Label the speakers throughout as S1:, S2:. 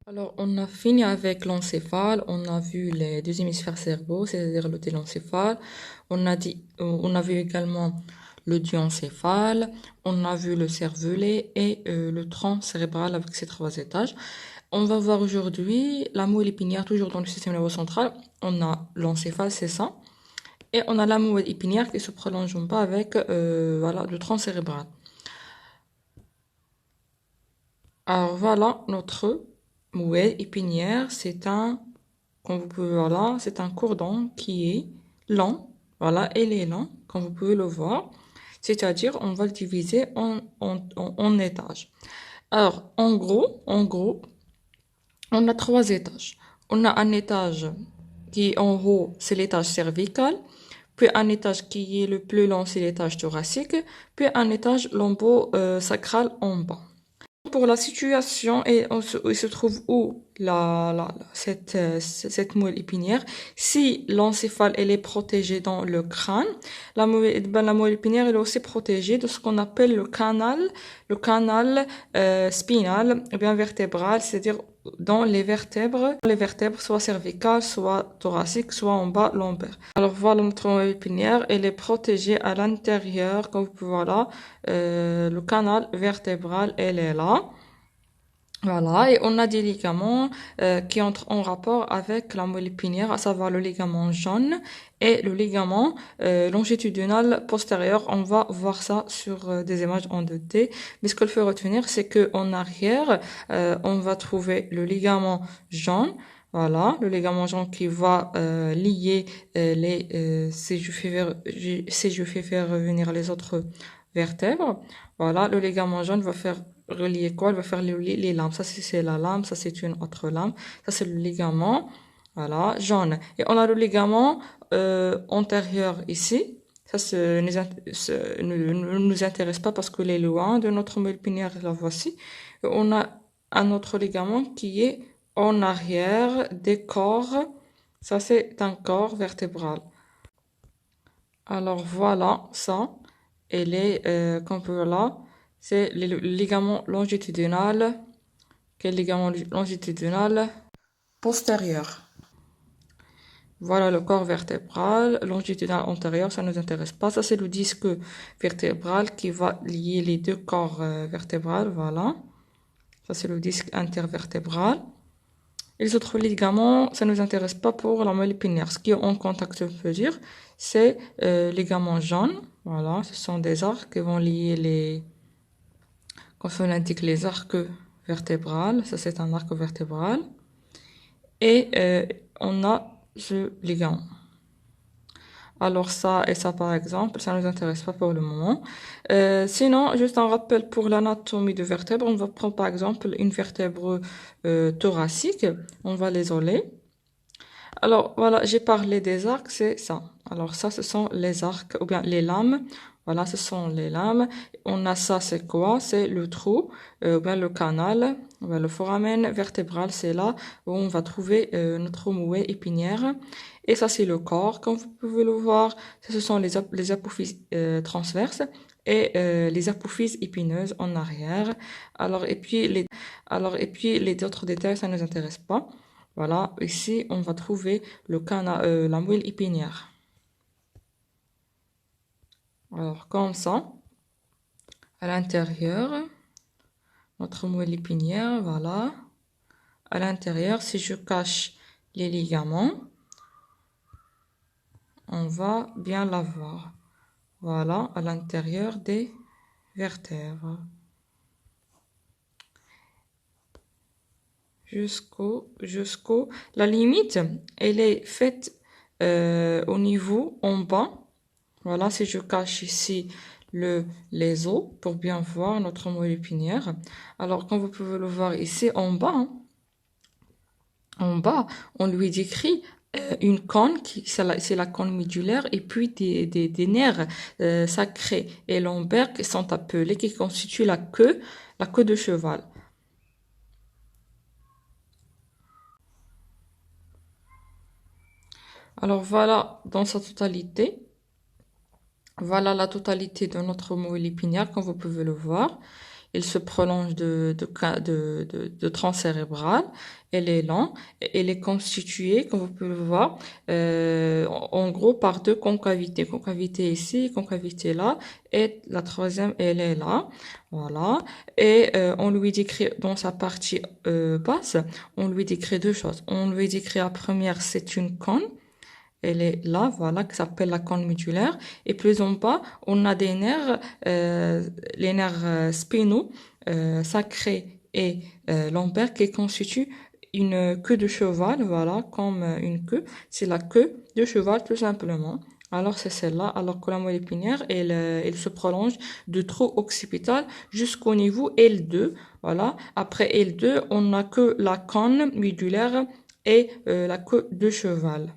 S1: Alors, on a fini avec l'encéphale, on a vu les deux hémisphères cérébraux, c'est-à-dire le télencéphale. On a vu également le diencéphale, on a vu le cervelet et le tronc cérébral avec ses trois étages. On va voir aujourd'hui la moelle épinière, toujours dans le système nerveux central. On a l'encéphale, c'est ça. Et on a la moelle épinière qui se prolonge en bas avec voilà, le tronc cérébral. Alors voilà notre moelle épinière, comme vous pouvez voir là, c'est un cordon qui est lent. Voilà, elle est lent, comme vous pouvez le voir. C'est-à-dire, on va le diviser en étages. Alors, en gros, on a trois étages. On a un étage qui est en haut, c'est l'étage cervical. Puis un étage qui est le plus long, c'est l'étage thoracique. Puis un étage lombo-sacral en bas. Pour la situation, il se trouve où cette moelle épinière. Si l'encéphale elle est protégée dans le crâne, la moelle épinière elle est aussi protégée de ce qu'on appelle le canal spinal, ou bien vertébral, c'est-à-dire dans les vertèbres soit cervicales, soit thoraciques, soit en bas lombaire. Alors voilà notre moelle épinière, elle est protégée à l'intérieur, comme vous pouvez voir là, le canal vertébral, elle est là. Voilà, et on a des ligaments qui entrent en rapport avec la moelle épinière, à savoir le ligament jaune et le ligament longitudinal postérieur. On va voir ça sur des images en 2D. Mais ce qu'il faut retenir, c'est que en arrière, on va trouver le ligament jaune. Voilà, le ligament jaune qui va lier si je fais faire revenir les autres vertèbres. Voilà, le ligament jaune va faire relier quoi? Il va faire relier les lames. Ça, c'est la lame. Ça, c'est une autre lame. Ça, c'est le ligament. Voilà, jaune. Et on a le ligament antérieur ici. Ça, ne nous intéresse pas parce qu'il est loin de notre moelle épinière. La voici. Et on a un autre ligament qui est en arrière des corps. Ça, c'est un corps vertébral. Alors, voilà, ça. Elle est, comme peut là. C'est le ligament longitudinal. Quel ligament longitudinal? Postérieur. Voilà le corps vertébral. Longitudinal antérieur, ça ne nous intéresse pas. Ça, c'est le disque vertébral qui va lier les deux corps vertébraux. Voilà. Ça, c'est le disque intervertébral. Et les autres ligaments, ça ne nous intéresse pas pour la moelle épinière. Ce qui est en contact, je peux dire, c'est ligament jaune. Voilà, ce sont des arcs qui vont lier quand on indique les arcs vertébrales, ça c'est un arc vertébral. Et on a ce ligament. Alors ça et ça par exemple, ça ne nous intéresse pas pour le moment. Sinon, juste un rappel pour l'anatomie de vertèbres, on va prendre par exemple une vertèbre thoracique, on va l'isoler. Alors voilà, j'ai parlé des arcs, c'est ça. Alors ça, ce sont les arcs, ou bien les lames. Voilà, ce sont les lames. On a ça, c'est quoi? C'est le trou, ou bien le canal, ou bien le foramen vertébral, c'est là où on va trouver notre moelle épinière. Et ça, c'est le corps, comme vous pouvez le voir. Ce sont les apophyses transverses et les apophyses épineuses en arrière. Et puis les autres détails, ça ne nous intéresse pas. Voilà, ici, on va trouver la moelle épinière. Alors, comme ça, à l'intérieur, notre moelle épinière, voilà. À l'intérieur, si je cache les ligaments, on va bien la voir. Voilà, à l'intérieur des vertèbres. La limite, elle est faite au niveau en bas. Voilà, si je cache ici les os pour bien voir notre moelle épinière. Alors, comme vous pouvez le voir ici en bas, on lui décrit une cône, c'est la cône médulaire, et puis des nerfs sacrés et lombaires qui sont appelés, qui constituent la queue de cheval. Alors voilà, dans sa totalité, voilà la totalité de notre moelle épinière, comme vous pouvez le voir. il se prolonge de tronc cérébral. Elle est lent. Elle est constituée, comme vous pouvez le voir, en gros par deux concavités. Concavité ici, concavité là. Et la troisième, elle est là. Voilà. Et on lui décrit dans sa partie basse, on lui décrit deux choses. On lui décrit la première, c'est une cône. Elle est là, voilà, qui s'appelle la cône médulaire. Et plus en bas, on a des nerfs, les nerfs spinaux, sacrés et lombaires qui constituent une queue de cheval, voilà, comme une queue. C'est la queue de cheval, tout simplement. Alors, c'est celle-là. Alors que la moelle épinière, elle se prolonge du trou occipital jusqu'au niveau L2. Voilà. Après L2, on n'a que la cône médulaire et la queue de cheval.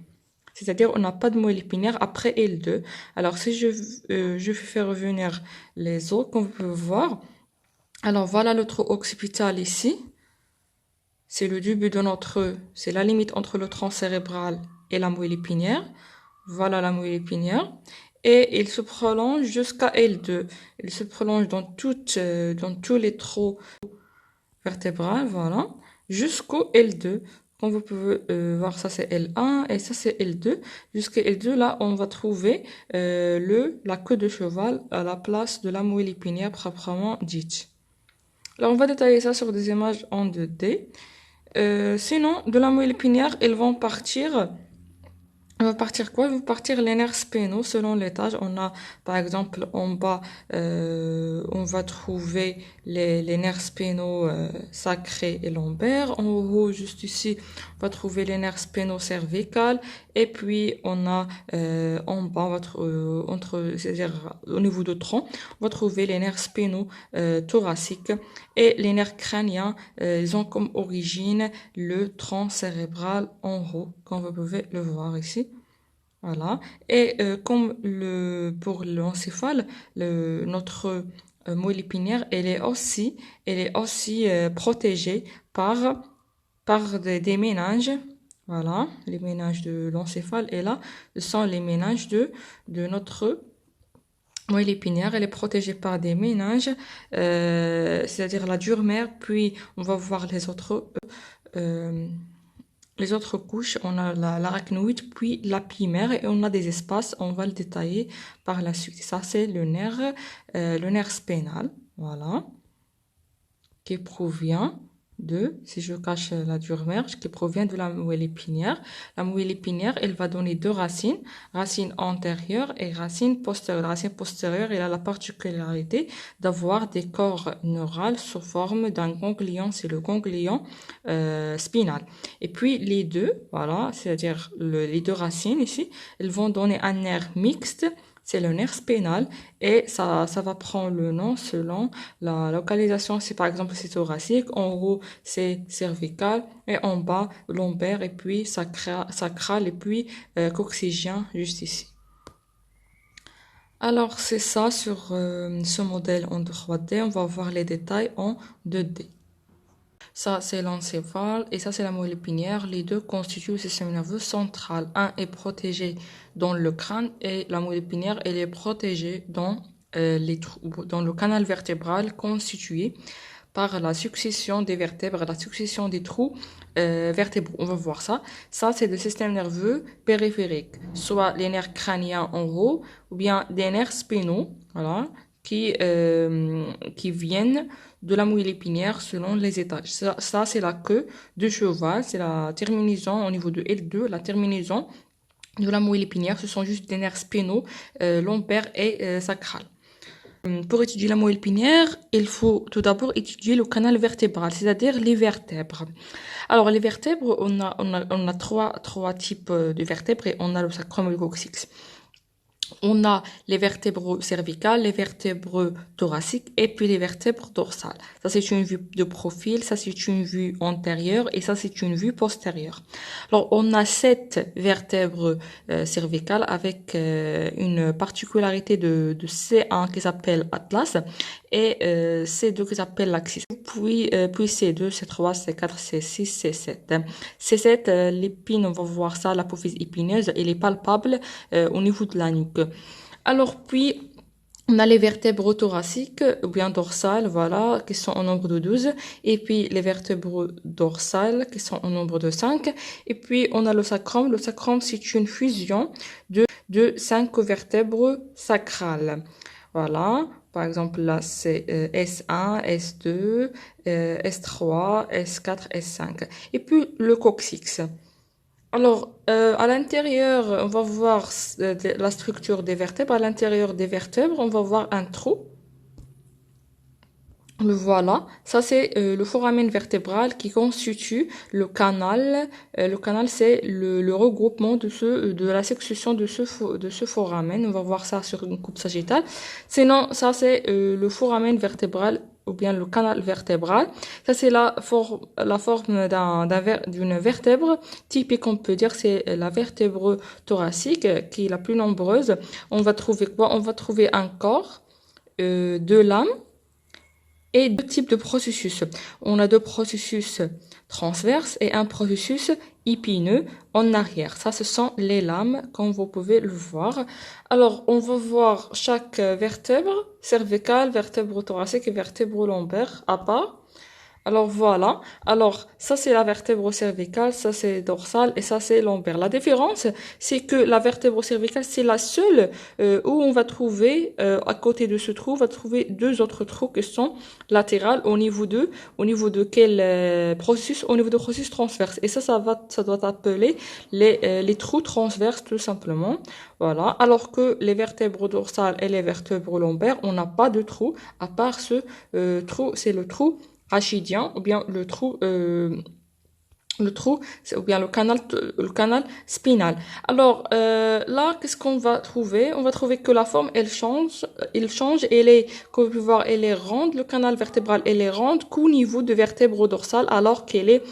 S1: C'est-à-dire, on n'a pas de moelle épinière après L2. Alors, si je fais revenir les os, comme vous pouvez voir. Alors, voilà le trou occipital ici. C'est le début de c'est la limite entre le tronc cérébral et la moelle épinière. Voilà la moelle épinière. Et il se prolonge jusqu'à L2. Il se prolonge dans tous les trous vertébraux, voilà, jusqu'au L2. Comme vous pouvez voir, ça c'est L1 et ça c'est L2. Jusqu'à L2, là, on va trouver la queue de cheval à la place de la moelle épinière proprement dite. Alors, on va détailler ça sur des images en 2D. Sinon, de la moelle épinière, ils vont partir. On va partir quoi? Ils vont partir les nerfs spinaux selon l'étage. On a, par exemple, en bas, on va trouver les nerfs spinaux sacrés et lombaires. En haut, juste ici, on va trouver les nerfs spinaux cervicales. Et puis, on a en bas, c'est-à-dire au niveau du tronc, on va trouver les nerfs spinaux thoraciques. Et les nerfs crâniens, ils ont comme origine le tronc cérébral en haut, comme vous pouvez le voir ici. Voilà. Et comme pour l'encéphale, notre moelle épinière, elle est aussi protégée par des méninges. Voilà, les méninges de l'encéphale. Et là, ce sont les méninges de notre moelle épinière. Elle est protégée par des méninges, c'est-à-dire la dure mère. Puis, on va voir les autres couches, on a l'arachnoïde, puis la primaire, et on a des espaces, on va le détailler par la suite. Ça, c'est le nerf spinal, voilà, qui provient si je cache la dure mère, qui provient de la moelle épinière. La moelle épinière, elle va donner deux racines, racine antérieure et racine postérieure. La racine postérieure, elle a la particularité d'avoir des corps neurales sous forme d'un ganglion, c'est le ganglion spinal. Et puis les deux, voilà, c'est-à-dire les deux racines ici, elles vont donner un nerf mixte. C'est le nerf spinal et ça va prendre le nom selon la localisation. Si par exemple c'est thoracique, en haut c'est cervical et en bas lombaire et puis sacral et puis coccygien juste ici. Alors c'est ça sur ce modèle en 3D. On va voir les détails en 2D. Ça, c'est l'encéphale et ça, c'est la moelle épinière. Les deux constituent le système nerveux central. Un est protégé dans le crâne et la moelle épinière, elle est protégée dans le canal vertébral constitué par la succession des vertèbres, la succession des trous vertébraux. On va voir ça. Ça, c'est le système nerveux périphérique, soit les nerfs crâniens en haut ou bien des nerfs spinaux, voilà, qui viennent de la moelle épinière selon les étages. Ça c'est la queue de cheval, c'est la terminaison au niveau de L2, la terminaison de la moelle épinière. Ce sont juste des nerfs spinaux, lombaires et sacral. Pour étudier la moelle épinière, il faut tout d'abord étudier le canal vertébral, c'est-à-dire les vertèbres. Alors, les vertèbres, on a trois types de vertèbres et on a le sacrum et le coccyx. On a les vertèbres cervicales, les vertèbres thoraciques et puis les vertèbres dorsales. Ça, c'est une vue de profil, ça, c'est une vue antérieure et ça, c'est une vue postérieure. Alors, on a 7 vertèbres cervicales avec une particularité de C1 qui s'appelle Atlas et C2 qui s'appelle l'Axis. Puis C2, C3, C4, C6, C7. C7, l'épine, on va voir ça, l'apophyse épineuse, elle est palpable au niveau de la nuque. Alors puis, On a les vertèbres thoraciques ou bien dorsales, voilà, qui sont au nombre de 12. Et puis les vertèbres dorsales qui sont au nombre de 5. Et puis on a le sacrum. Le sacrum, c'est une fusion de 5 vertèbres sacrales. Voilà. Par exemple, là, c'est S1, S2, S3, S4, S5. Et puis le coccyx. Alors, à l'intérieur, on va voir la structure des vertèbres. À l'intérieur des vertèbres, on va voir un trou. Le voilà. Ça, c'est le foramen vertébral qui constitue le canal. Le canal, c'est le regroupement de la succession de ce foramen. On va voir ça sur une coupe sagittale. Sinon, ça, c'est le foramen vertébral ou bien le canal vertébral. Ça, c'est la forme d'une vertèbre typique, on peut dire, c'est la vertèbre thoracique qui est la plus nombreuse. On va trouver quoi? On va trouver un corps, deux lames, et deux types de processus. On a deux processus transverses et un processus épineux en arrière. Ça, ce sont les lames, comme vous pouvez le voir. Alors, on va voir chaque vertèbre, cervicale, vertèbre thoracique et vertèbre lombaire à part. Alors voilà, alors ça c'est la vertèbre cervicale, ça c'est dorsale et ça c'est lombaire. La différence, c'est que la vertèbre cervicale, c'est la seule où on va trouver, à côté de ce trou, on va trouver deux autres trous qui sont latérales au niveau de quel processus? Au niveau de processus transverse. Et ça doit appeler les trous transverses tout simplement. Voilà, alors que les vertèbres dorsales et les vertèbres lombaires, on n'a pas de trou, à part ce trou, c'est le trou rachidien ou bien le trou ou bien le canal spinal. Alors là, qu'est-ce qu'on va trouver? On va trouver que la forme elle change, comme vous pouvez voir, elle est ronde. Le canal vertébral elle est ronde qu'au niveau de vertèbre dorsale, alors qu'elle est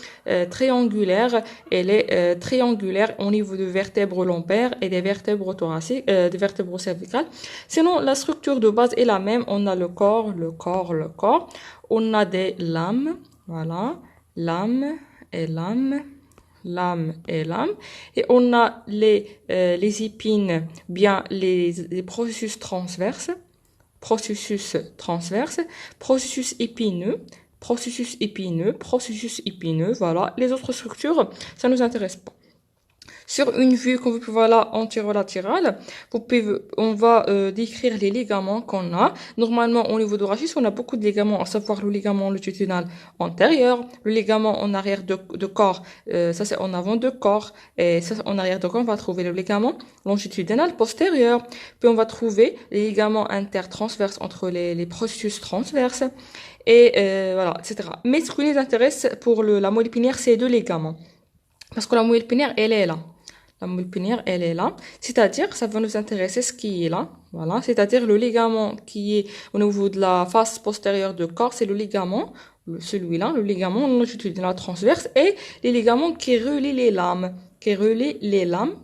S1: triangulaire. Elle est triangulaire au niveau de vertèbres lombaires et des vertèbres thoraciques, des vertèbres cervicales. Sinon, la structure de base est la même. On a le corps. On a des lames, voilà, lames et lames, lames et lames. Et on a les épines, bien les processus transverses, processus épineux, processus épineux, voilà. Les autres structures, ça nous intéresse pas. Sur une vue, comme vous pouvez voir là, antérolatérale, on va décrire les ligaments qu'on a. Normalement, au niveau de rachis, on a beaucoup de ligaments, à savoir le ligament longitudinal antérieur, le ligament en arrière de corps, ça c'est en avant de corps, et ça en arrière de corps, on va trouver le ligament longitudinal postérieur. Puis on va trouver les ligaments intertransverses entre les processus transverses, et voilà, etc. Mais ce qui nous intéresse pour la moelle épinière, c'est deux ligaments. Parce que la moelle épinière, elle est là. La moelle épinière, elle est là. C'est-à-dire, ça va nous intéresser ce qui est là. Voilà. C'est-à-dire, le ligament qui est au niveau de la face postérieure du corps, c'est le ligament, celui-là, le ligament longitudinal transverse, et les ligaments qui relient les lames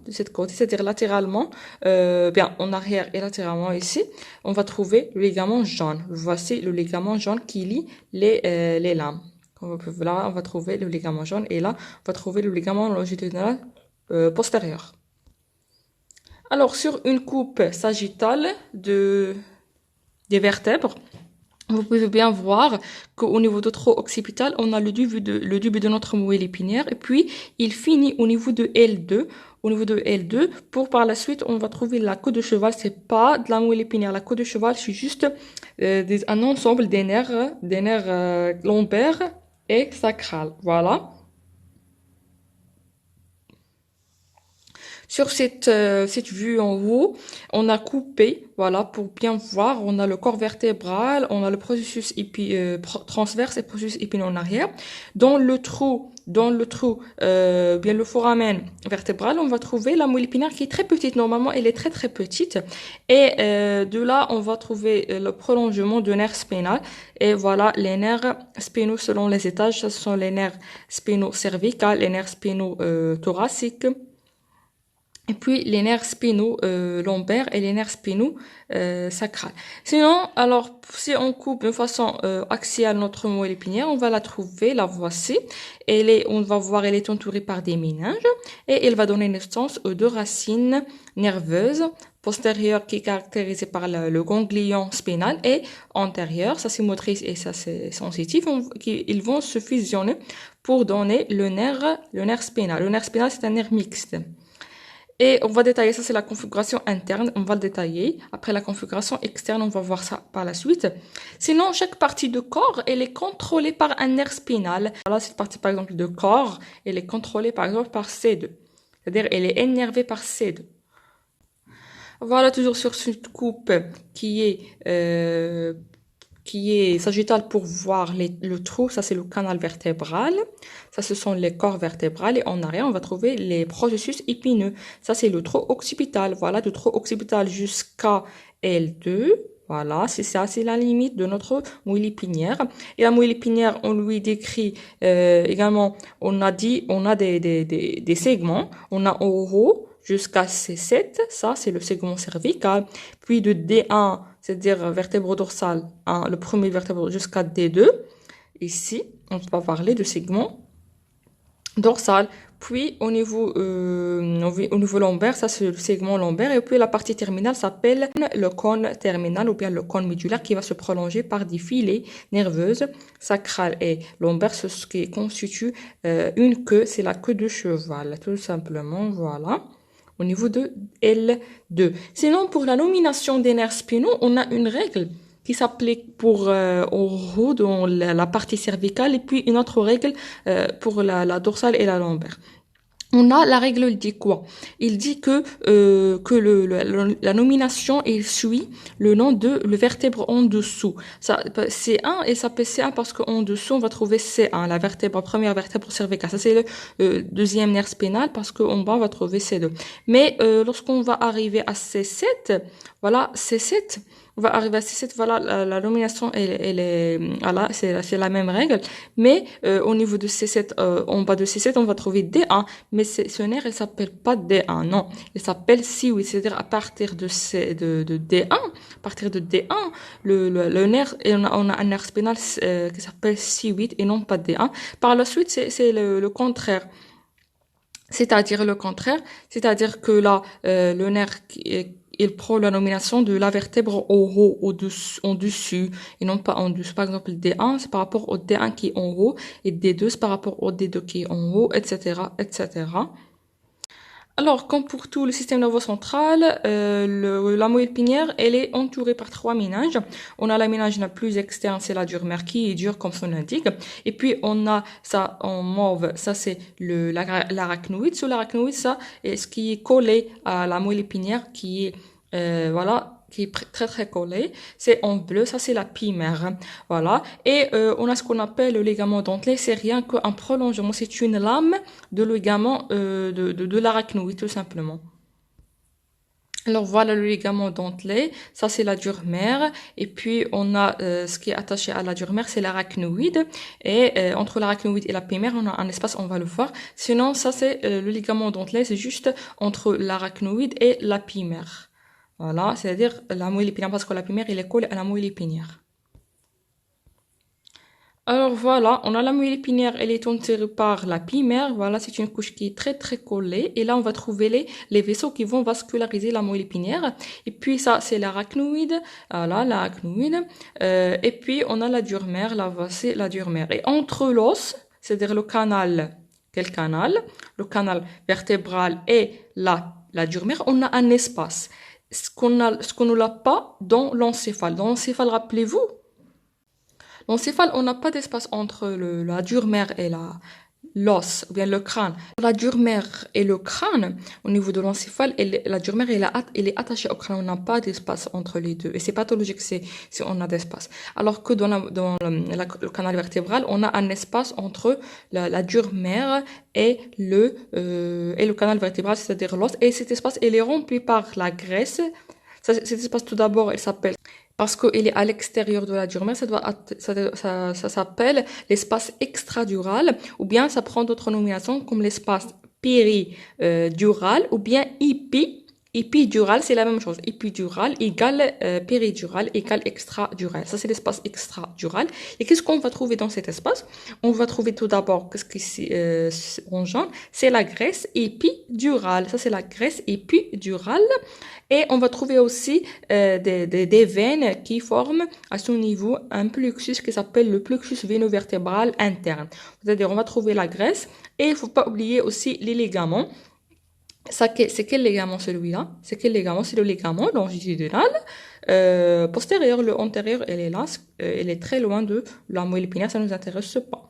S1: de cette côté, c'est-à-dire latéralement, bien en arrière et latéralement ici, on va trouver le ligament jaune. Voici le ligament jaune qui lie les lames. Là, on va trouver le ligament jaune et là, on va trouver le ligament longitudinal postérieur. Alors, sur une coupe sagittale des vertèbres, vous pouvez bien voir qu'au niveau de trou occipital, on a le début de notre moelle épinière et puis il finit au niveau de L2. Au niveau de L2, par la suite, on va trouver la queue de cheval. C'est pas de la moelle épinière. La queue de cheval, c'est juste un ensemble des nerfs lombaires et sacrales. Voilà. Sur cette vue en haut, on a coupé, voilà, pour bien voir, on a le corps vertébral, on a le processus transverse et processus épineux en arrière. Dans le trou, bien le foramen vertébral, on va trouver la moelle épinière qui est très petite. Normalement, elle est très très petite. Et de là, on va trouver le prolongement du nerf spinal. Et voilà, les nerfs spinaux selon les étages, ce sont les nerfs spinaux cervicales, les nerfs spinaux thoraciques. et puis les nerfs spinaux lombaires et les nerfs spinaux sacrales. Sinon, alors si on coupe de façon axiale notre moelle épinière, on va la trouver, la voici. On va voir, elle est entourée par des méninges et elle va donner naissance aux deux racines nerveuses postérieures qui est caractérisée par le ganglion spinal et antérieure, ça c'est motrice et ça c'est sensitif, ils vont se fusionner pour donner le nerf spinal. Le nerf spinal c'est un nerf mixte. Et on va détailler, ça c'est la configuration interne, on va le détailler. Après la configuration externe, on va voir ça par la suite. Sinon, chaque partie de corps, elle est contrôlée par un nerf spinal. Voilà, cette partie par exemple de corps, elle est contrôlée par exemple par C2. C'est-à-dire, elle est énervée par C2. Voilà, toujours sur cette coupe qui est sagittale pour voir le trou, ça c'est le canal vertébral, ça ce sont les corps vertébrales et en arrière on va trouver les processus épineux, ça c'est le trou occipital, voilà, du trou occipital jusqu'à L2, voilà, c'est ça, c'est la limite de notre moelle épinière. Et la moelle épinière, on lui décrit également, on a des segments, on a en haut jusqu'à C7, ça c'est le segment cervical, puis de D1, c'est-à-dire vertèbre-dorsale, le premier vertèbre jusqu'à D2. Ici, on va parler de segment dorsal. Puis au niveau lombaire, ça c'est le segment lombaire. Et puis la partie terminale s'appelle le cône terminal ou bien le cône médulaire qui va se prolonger par des filets nerveuses sacrales et lombaires, ce qui constitue une queue, c'est la queue de cheval, tout simplement, voilà. Au niveau de L2. Sinon, pour la nomination des nerfs spinaux, on a une règle qui s'applique pour en haut dans la partie cervicale et puis une autre règle pour la dorsale et la lombaire. On a la règle, il dit quoi? Il dit que la nomination il suit le nom de le vertèbre en dessous. Ça C1 et ça s'appelle C1 parce qu'en dessous on va trouver C1, la première vertèbre cervicale. Ça c'est le deuxième nerf spinal parce qu'en bas on va trouver C2. Mais lorsqu'on va arriver à C7, voilà C7. On va arriver à C7, voilà, la nomination, elle est, voilà, c'est la même règle. Mais, au niveau de C7, en bas de C7, on va trouver D1. Mais ce nerf, il s'appelle pas D1, non. Il s'appelle C8. C'est-à-dire, à partir de D1, à partir de D1, le nerf, et on a un nerf spinal, qui s'appelle C8 et non pas D1. Par la suite, c'est le contraire. C'est-à-dire le contraire. C'est-à-dire que là, le nerf il prend la nomination de la vertèbre en haut, en dessus, et non pas en dessous. Par exemple, D1, c'est par rapport au D1 qui est en haut, et D2, c'est par rapport au D2 qui est en haut, etc., etc. Alors, comme pour tout le système nerveux central, la moelle épinière, elle est entourée par trois méninges. On a la méninge la plus externe, c'est la dure-mère, qui est dure comme son indique. Et puis, on a ça en mauve, ça c'est l'arachnoïde. Sous l'arachnoïde, ça est ce qui est collé à la moelle épinière, qui est, voilà, qui est très très collé, c'est en bleu, ça c'est la pimère, voilà. Et on a ce qu'on appelle le ligament dentelé, c'est rien qu'un prolongement, c'est une lame de ligament de l'arachnoïde tout simplement. Alors voilà le ligament dentelé, ça c'est la dure mère, et puis on a ce qui est attaché à la dure mère, c'est l'arachnoïde, et entre l'arachnoïde et la pimère, on a un espace, on va le voir. Sinon ça c'est le ligament dentelé, c'est juste entre l'arachnoïde et la pimère. Voilà, c'est-à-dire la moelle épinière, parce que la pimère, il est collé à la moelle épinière. Alors voilà, on a la moelle épinière, elle est entourée par la pimère. Voilà, c'est une couche qui est très très collée. Et là, on va trouver les vaisseaux qui vont vasculariser la moelle épinière. Et puis ça, c'est l'arachnoïde. Voilà, l'arachnoïde. Et puis on a la dure mère, là voici la dure mère. Et entre l'os, c'est-à-dire le canal, quel canal? Le canal vertébral et la dure mère, on a un espace. Ce qu'on ne l'a pas dans l'encéphale. Dans l'encéphale, rappelez-vous, l'encéphale, on n'a pas d'espace entre la dure mère et l'os, ou bien le crâne. La dure mère et le crâne, au niveau de l'encéphale, la dure mère, elle est attachée au crâne. On n'a pas d'espace entre les deux. Et c'est pathologique si on a d'espace. Alors que dans le canal vertébral, on a un espace entre la dure mère et le canal vertébral, c'est-à-dire l'os. Et cet espace, il est rempli par la graisse. Cet espace, tout d'abord, il s'appelle, parce qu'il est à l'extérieur de la dure mère, ça s'appelle l'espace extradural, ou bien ça prend d'autres nominations comme l'espace péridurale ou bien épidural, c'est la même chose. Épidural égale péridurale égale extradural. Ça, c'est l'espace extradural. Et qu'est-ce qu'on va trouver dans cet espace? On va trouver tout d'abord, qu'est-ce qui est en jaune? C'est la graisse épidurale. Ça, c'est la graisse épidurale. Et on va trouver aussi des veines qui forment à son niveau un plexus qui s'appelle le plexus véno-vertébral interne. C'est-à-dire, on va trouver la graisse et il ne faut pas oublier aussi les ligaments. C'est quel ligament celui-là? C'est quel ligament? C'est le ligament longitudinal postérieur. Le antérieur, elle est là, elle est très loin de la moelle épinière, ça ne nous intéresse pas.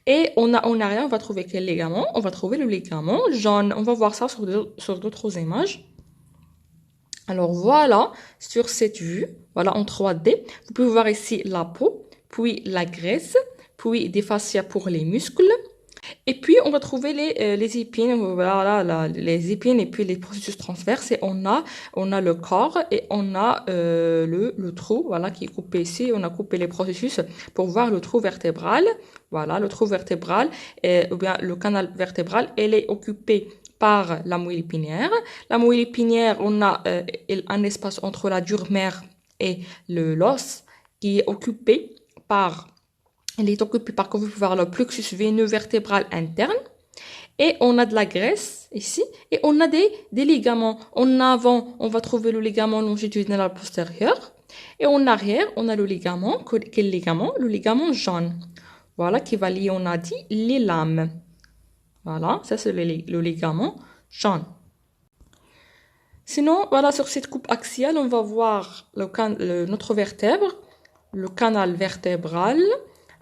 S1: Et en arrière, on va trouver quel ligament? On va trouver le ligament jaune. On va voir ça sur d'autres images. Alors voilà, sur cette vue, voilà en 3D, vous pouvez voir ici la peau, puis la graisse, puis des fascias pour les muscles. Et puis, on va trouver les épines, voilà, les épines et puis les processus transverses. Et on a le corps et on a le trou, voilà, qui est coupé ici. On a coupé les processus pour voir le trou vertébral. Voilà, le trou vertébral, ou bien le canal vertébral, elle est occupée par la moelle épinière. La moelle épinière, on a un espace entre la dure mère et l'os qui est occupé par... Elle est occupée par, comme vous pouvez voir, le plexus veineux vertébral interne. Et on a de la graisse ici. Et on a des ligaments. En avant, on va trouver le ligament longitudinal postérieur. Et en arrière, on a le ligament. Quel ligament? Le ligament jaune. Voilà, qui va lier, on a dit, les lames. Voilà, ça c'est le ligament jaune. Sinon, voilà, sur cette coupe axiale, on va voir notre vertèbre, le canal vertébral.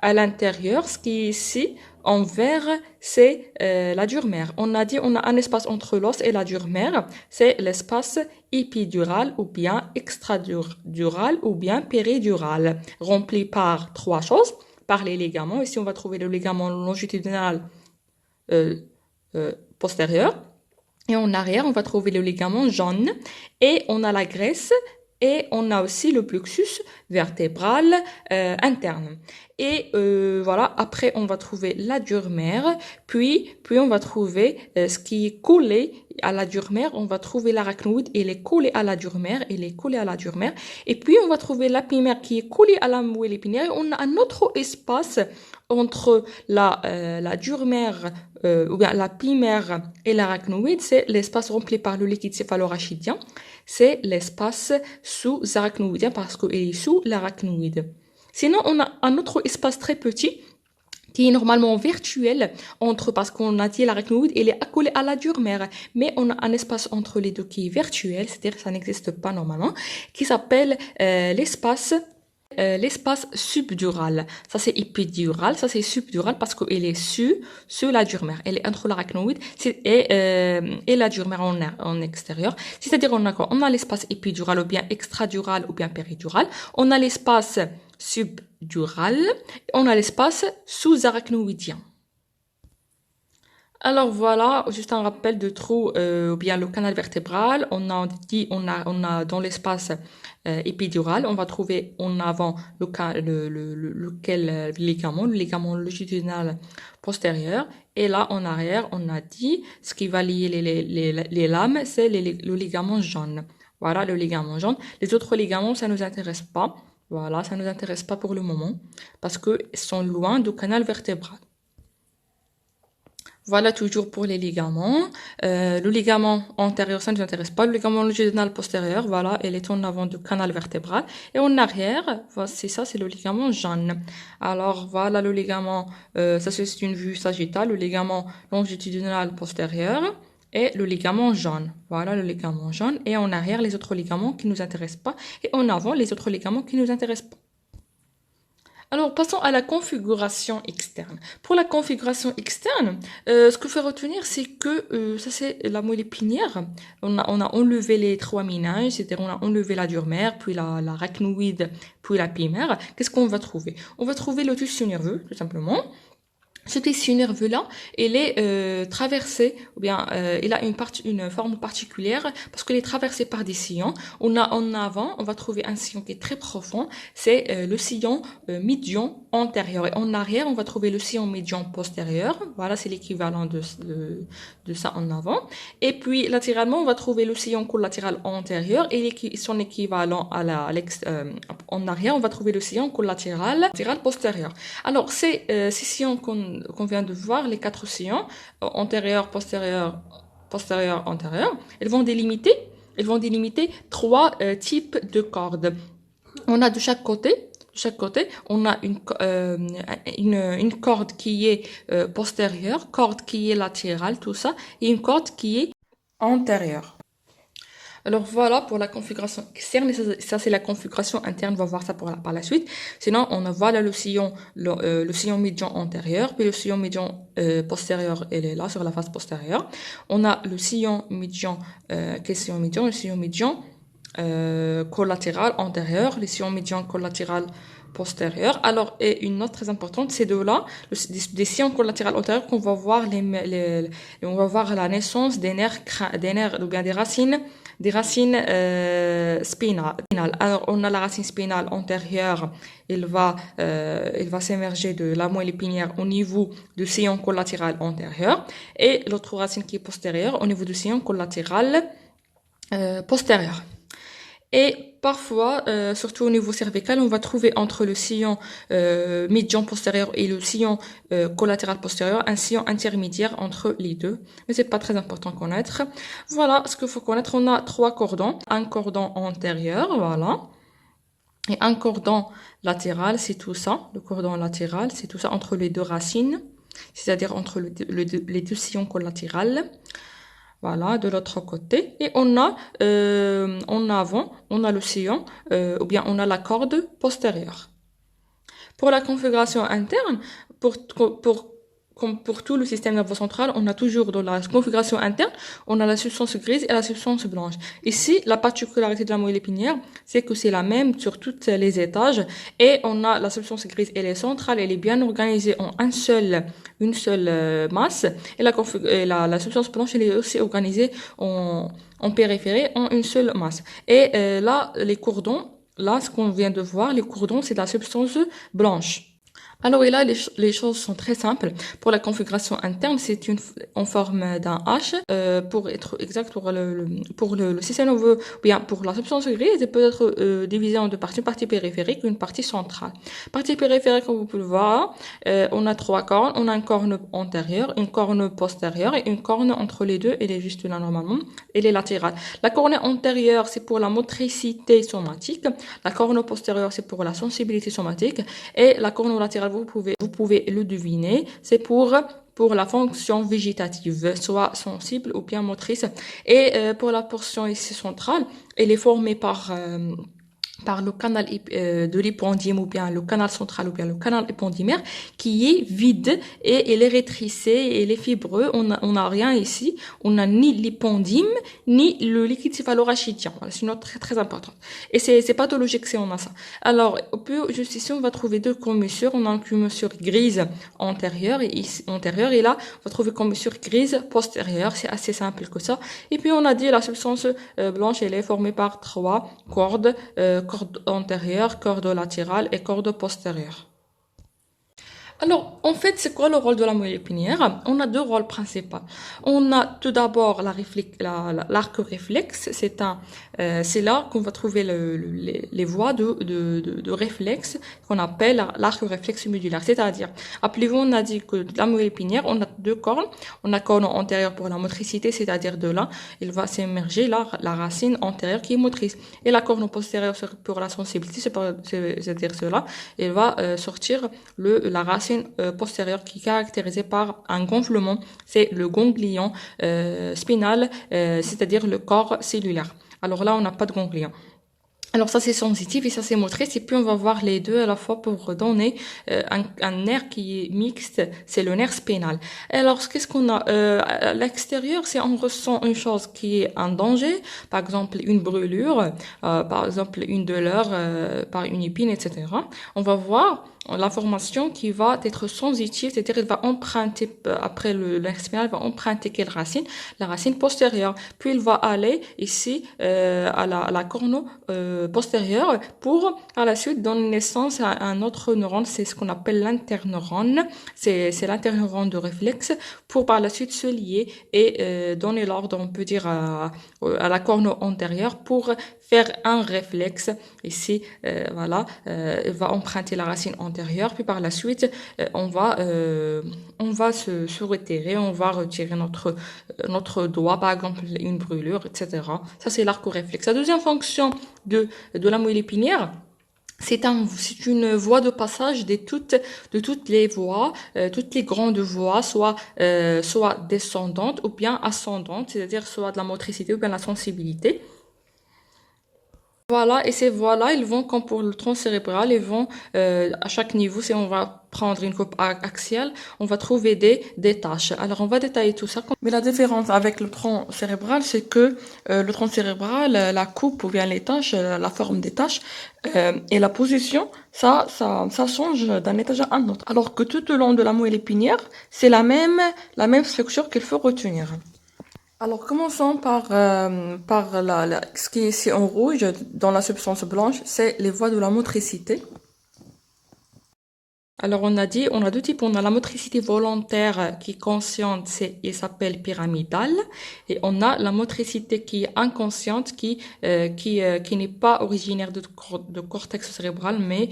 S1: À l'intérieur, ce qui est ici, en vert, c'est la dure mère. On a dit on a un espace entre l'os et la dure mère. C'est l'espace épidural ou bien extradural ou bien péridural, rempli par trois choses, par les ligaments. Ici, on va trouver le ligament longitudinal postérieur. Et en arrière, on va trouver le ligament jaune. Et on a la graisse. Et on a aussi le plexus vertébral interne. Et voilà, après on va trouver la dure mère, puis on va trouver ce qui est collé à la dure mère, on va trouver l'arachnoïde, il est collé à la dure mère, et puis on va trouver l'apimère qui est collé à la moelle épinière, et on a un autre espace entre la dure mère ou bien la pimère et l'arachnoïde, c'est l'espace rempli par le liquide céphalorachidien, c'est l'espace sous-arachnoïdien parce qu'il est sous l'arachnoïde. Sinon, on a un autre espace très petit qui est normalement virtuel parce qu'on a dit l'arachnoïde, il est accolé à la dure mère, mais on a un espace entre les deux qui est virtuel, c'est-à-dire que ça n'existe pas normalement, qui s'appelle l'espace subdural. Ça c'est épidural, ça c'est subdural parce qu'il est sur la dure mère. Elle est entre l'arachnoïde et la dure mère en extérieur. C'est-à-dire on a quoi? On a l'espace épidural ou bien extradural ou bien péridural. On a l'espace subdural. On a l'espace sous-arachnoïdien. Alors voilà, juste un rappel de trou ou bien le canal vertébral. On a dans l'espace épidural, on va trouver en avant le ligament longitudinal postérieur. Et là en arrière, on a dit ce qui va lier les lames, c'est le ligament jaune. Voilà le ligament jaune. Les autres ligaments, ça nous intéresse pas. Voilà, ça nous intéresse pas pour le moment parce que ils sont loin du canal vertébral. Voilà toujours pour les ligaments. Le ligament antérieur, ça ne nous intéresse pas. Le ligament longitudinal postérieur, voilà, il est en avant du canal vertébral. Et en arrière, c'est ça, c'est le ligament jaune. Alors voilà le ligament, ça c'est une vue sagittale, le ligament longitudinal postérieur et le ligament jaune. Voilà le ligament jaune. Et en arrière, les autres ligaments qui ne nous intéressent pas. Et en avant, les autres ligaments qui ne nous intéressent pas. Alors, passons à la configuration externe. Pour la configuration externe, ce qu'il faut retenir, c'est que ça, c'est la moelle épinière. On a enlevé les trois méninges, c'est-à-dire on a enlevé la dure mère, puis l'arachnoïde, puis la pimère. Qu'est-ce qu'on va trouver? On va trouver le tissu nerveux, tout simplement. ce tissu nerveux-là, il est traversé, ou bien il a une forme particulière parce qu'il est traversé par des sillons. On a en avant, on va trouver un sillon qui est très profond, c'est le sillon médian antérieur. Et en arrière, on va trouver le sillon médian postérieur. Voilà, c'est l'équivalent de ça en avant. Et puis latéralement, on va trouver le sillon collatéral antérieur et son équivalent en arrière, on va trouver le sillon collatéral postérieur. Alors, ces sillons qu'on vient de voir, les 4 sillons, antérieur, postérieur, antérieur, ils vont délimiter 3 types de cordes. On a de chaque côté, on a une corde qui est postérieure, corde qui est latérale, tout ça, et une corde qui est antérieure. Alors voilà pour la configuration externe, et ça c'est la configuration interne, on va voir ça par la suite. Sinon on a voilà le sillon médian antérieur, puis le sillon médian postérieur, il est là sur la face postérieure. On a le sillon médian, le sillon médian collatéral antérieur, le sillon médian collatéral postérieur. Alors, et une note très importante, ces deux-là, des sillons collatéraux antérieurs qu'on va voir on va voir la naissance des nerfs ou bien des racines spinales. Alors, on a la racine spinale antérieure, il va s'émerger de la moelle épinière au niveau du sillon collatéral antérieur, et l'autre racine qui est postérieure au niveau du sillon collatéral postérieur. Et parfois, surtout au niveau cervical, on va trouver entre le sillon médian postérieur et le sillon collatéral postérieur un sillon intermédiaire entre les deux. Mais c'est pas très important à connaître. Voilà ce qu'il faut connaître. On a 3 cordons. Un cordon antérieur, voilà. Et un cordon latéral, c'est tout ça. Le cordon latéral, c'est tout ça entre les 2 racines. C'est-à-dire entre les 2 sillons collatéraux. Voilà, de l'autre côté. Et on a, en avant, on a le sillon, ou bien on a la corde postérieure. Pour la configuration interne, comme pour tout le système nerveux central, on a toujours dans la configuration interne, on a la substance grise et la substance blanche. Ici, la particularité de la moelle épinière, c'est que c'est la même sur tous les étages, et on a la substance grise, elle est centrale, elle est bien organisée en une seule masse, et la substance blanche, elle est aussi organisée en périphérie, en une seule masse. Et là, les cordons, là, ce qu'on vient de voir, les cordons, c'est la substance blanche. Alors et là, les choses sont très simples. Pour la configuration interne, c'est en forme d'un H. Pour être exact, pour le système nerveux, ou bien pour la substance grise, elle peut être divisée en 2 parties, une partie périphérique et une partie centrale. Partie périphérique, comme vous pouvez le voir, on a 3 cornes. On a une corne antérieure, une corne postérieure et une corne entre les deux. Elle est juste là normalement. Elle est latérale. La corne antérieure, c'est pour la motricité somatique. La corne postérieure, c'est pour la sensibilité somatique. Et la corne latérale, vous pouvez le deviner, c'est pour la fonction végétative, soit sensible ou bien motrice. Et pour la portion ici centrale, elle est formée par le canal de l'épendyme, ou bien le canal central, ou bien le canal épendymaire, qui est vide et il est rétrécissé et il est fibreux. On a rien ici. On n'a ni l'épendyme, ni le liquide céphalorachidien. Voilà, c'est une note très, très importante. Et c'est pathologique si on a ça. Alors, juste ici, on va trouver 2 commissures. On a une commissure grise antérieure et là, on va trouver commissure grise postérieure. C'est assez simple que ça. Et puis, on a dit la substance blanche, elle est formée par 3 cordes, corde antérieure, corde latérale et corde postérieure. Alors, en fait, c'est quoi le rôle de la moelle épinière? On a 2 rôles principaux. On a tout d'abord l'arc réflexe. C'est là qu'on va trouver les voies de réflexe qu'on appelle l'arc réflexe médulaire. C'est-à-dire, appelez-vous, on a dit que la moelle épinière, on a 2 cornes. On a corne antérieure pour la motricité, c'est-à-dire de là, il va s'émerger la racine antérieure qui est motrice. Et la corne postérieure pour la sensibilité, c'est-à-dire cela, il va sortir la racine postérieure qui est caractérisée par un gonflement, c'est le ganglion spinal, c'est-à-dire le corps cellulaire. Alors là, on n'a pas de ganglion. Alors ça c'est sensitif et ça c'est motrice, et puis on va voir les deux à la fois pour donner un nerf qui est mixte, c'est le nerf spinal. Alors qu'est-ce qu'on a à l'extérieur, c'est on ressent une chose qui est un danger, par exemple une brûlure, par exemple une douleur par une épine, etc. On va voir l'information qui va être sensitive, c'est-à-dire il va emprunter, après le nerf spinal, il va emprunter quelle racine? La racine postérieure. Puis il va aller ici à la corno postérieure pour à la suite donner naissance à un autre neurone, c'est ce qu'on appelle l'interneurone, c'est l'interneurone de réflexe, pour par la suite se lier et donner l'ordre, on peut dire, à la corno antérieure pour faire un réflexe. Ici, voilà, il va emprunter la racine antérieure, puis par la suite, on va se retirer, on va retirer notre doigt, par exemple une brûlure, etc. Ça, c'est l'arco-réflexe. La deuxième fonction de la moelle épinière, c'est une voie de passage de toutes les voies, toutes les grandes voies, soit descendantes ou bien ascendantes, c'est-à-dire soit de la motricité ou bien la sensibilité. Voilà, et ces voies-là, ils vont, comme pour le tronc cérébral, ils vont à chaque niveau, si on va prendre une coupe axiale, on va trouver des tâches. Alors, on va détailler tout ça. Mais la différence avec le tronc cérébral, c'est que le tronc cérébral, la coupe ou bien les tâches, la forme des tâches et la position, ça change d'un étage à un autre. Alors que tout au long de la moelle épinière, c'est la même structure qu'il faut retenir. Alors, commençons par ce qui est ici en rouge, dans la substance blanche, c'est les voies de la motricité. Alors, on a deux types. On a la motricité volontaire qui est consciente, il s'appelle pyramidale. Et on a la motricité qui est inconsciente, qui n'est pas originaire de cortex cérébral, mais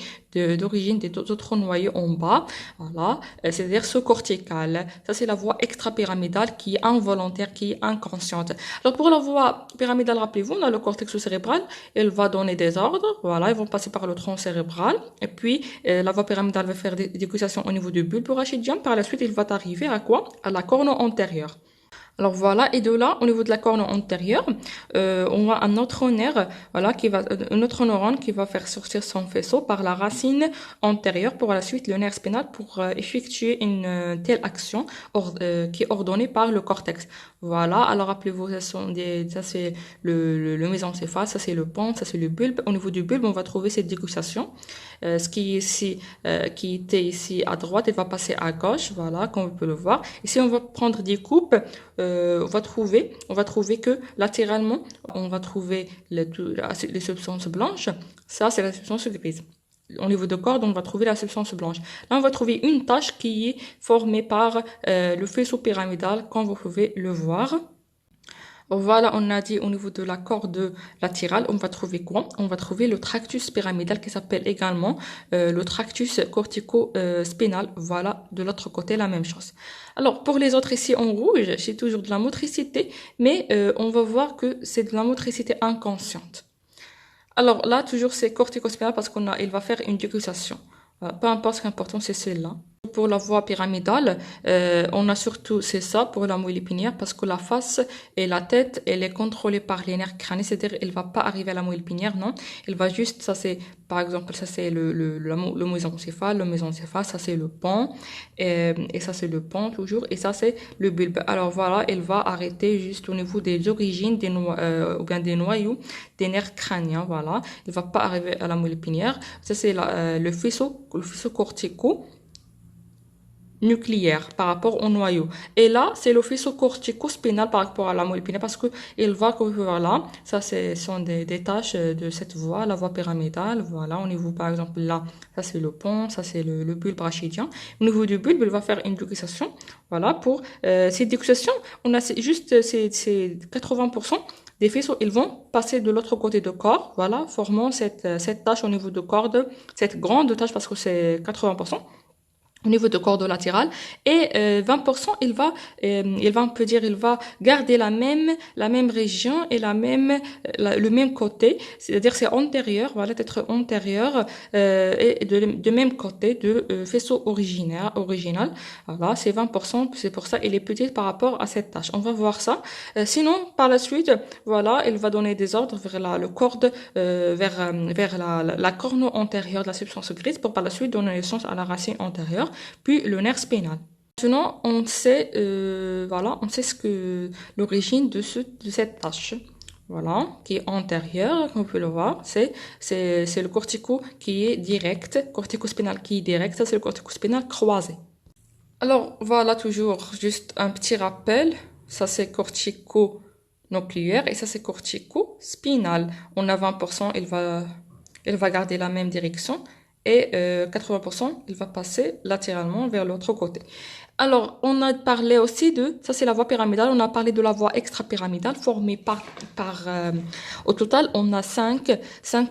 S1: d'origine des autres noyaux en bas. Voilà. C'est-à-dire sous-cortical. Ça, c'est la voie extrapyramidale qui est involontaire, qui est inconsciente. Alors, pour la voie pyramidale, rappelez-vous, on a le cortex cérébral. Elle va donner des ordres. Voilà. Ils vont passer par le tronc cérébral. Et puis, la voie pyramidale va faire des dégussations au niveau du bulbe rachidien. Par la suite, il va arriver à quoi? À la corne antérieure. Alors voilà, et de là, au niveau de la corne antérieure, on a un autre nerf, voilà, un autre neurone qui va faire sortir son faisceau par la racine antérieure, pour la suite le nerf spinal pour effectuer une telle action qui est ordonnée par le cortex. Voilà, alors rappelez-vous, ça c'est le mésencéphale, ça c'est le pont, ça c'est le bulbe. Au niveau du bulbe, on va trouver cette dégustation. Ce qui est ici, qui était ici à droite, il va passer à gauche, voilà, comme on peut le voir. Ici, on va prendre des coupes, on va trouver que latéralement, on va trouver les substances blanches. Ça, c'est la substance grise. Au niveau de corde, on va trouver la substance blanche. Là, on va trouver une tache qui est formée par le faisceau pyramidal, comme vous pouvez le voir. Voilà, on a dit au niveau de la corde latérale, on va trouver quoi? On va trouver le tractus pyramidal qui s'appelle également le tractus cortico-spinal. Voilà, de l'autre côté, la même chose. Alors, pour les autres ici en rouge, c'est toujours de la motricité, mais on va voir que c'est de la motricité inconsciente. Alors là, toujours c'est cortico-spinal parce il va faire une décussation. Peu importe ce qui est important, c'est celle-là. Pour la voie pyramidale, on a surtout, c'est ça pour la moelle épinière, parce que la face et la tête, elle est contrôlée par les nerfs crâniens, c'est-à-dire elle va pas arriver à la moelle épinière, non. Elle va juste, ça c'est, par exemple, ça c'est le mésencéphale, ça c'est le pont, et ça c'est le pont toujours, et ça c'est le bulbe. Alors voilà, elle va arrêter juste au niveau des origines ou bien des noyaux des nerfs crâniens, voilà. Elle va pas arriver à la moelle épinière. Ça c'est le faisceau cortico nucléaire par rapport au noyau. Et là, c'est le faisceau cortico-spinal par rapport à la moelle épinière parce que il va voilà, ça sont des tâches de cette voie, la voie pyramidale, voilà, au niveau par exemple là, ça c'est le pont, ça c'est le bulbe rachidien. Au niveau du bulbe, il va faire une décussation, voilà, pour cette décussation, on a juste c'est 80% des faisceaux, ils vont passer de l'autre côté du corps, voilà, formant cette tâche au niveau de corde, cette grande tâche parce que c'est 80%. Au niveau de corde latérale et 20% il va on peut dire il va garder la même région et le même côté, c'est-à-dire c'est antérieur, voilà, d'être antérieur et de même côté de faisceau original, voilà, c'est 20%, c'est pour ça il est petit par rapport à cette tâche. On va voir ça. Sinon par la suite, voilà, il va donner des ordres vers le corde vers la corne antérieure de la substance grise pour par la suite donner naissance à la racine antérieure, puis le nerf spinal. Maintenant, on sait ce que l'origine de cette tâche. voilà, qui est antérieur, comme vous pouvez le voir, c'est le cortico qui est direct, cortico-spinal qui est direct, ça c'est le cortico-spinal croisé. Alors voilà, toujours juste un petit rappel, ça c'est cortico-nucléaire et ça c'est cortico-spinal. On a 20%, il va garder la même direction et 80%, il va passer latéralement vers l'autre côté. Alors, on a parlé aussi ça c'est la voie pyramidale, on a parlé de la voie extra-pyramidale formée au total, on a cinq